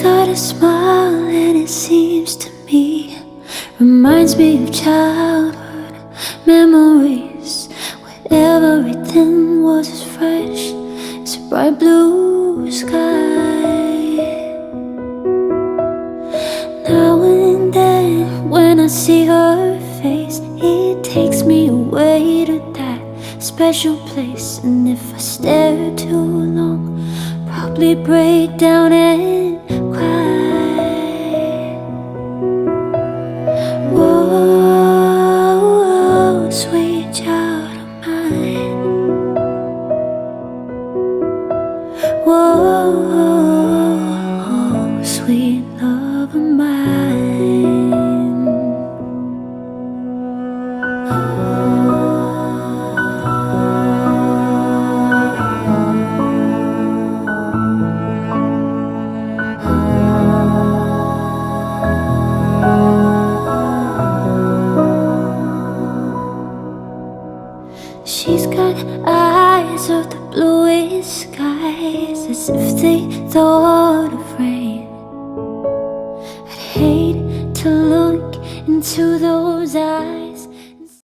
got a smile and it seems to me reminds me of childhood memories where everything was as fresh as a bright blue sky. Now and then when I see her face, it takes me away to that special place. And if I stare too long, probably break down and cry. Whoa, sweet child of mine. Whoa, sweet love of mine. She's got eyes of the bluest skies, as if they thought of rain. I'd hate to look into those eyes.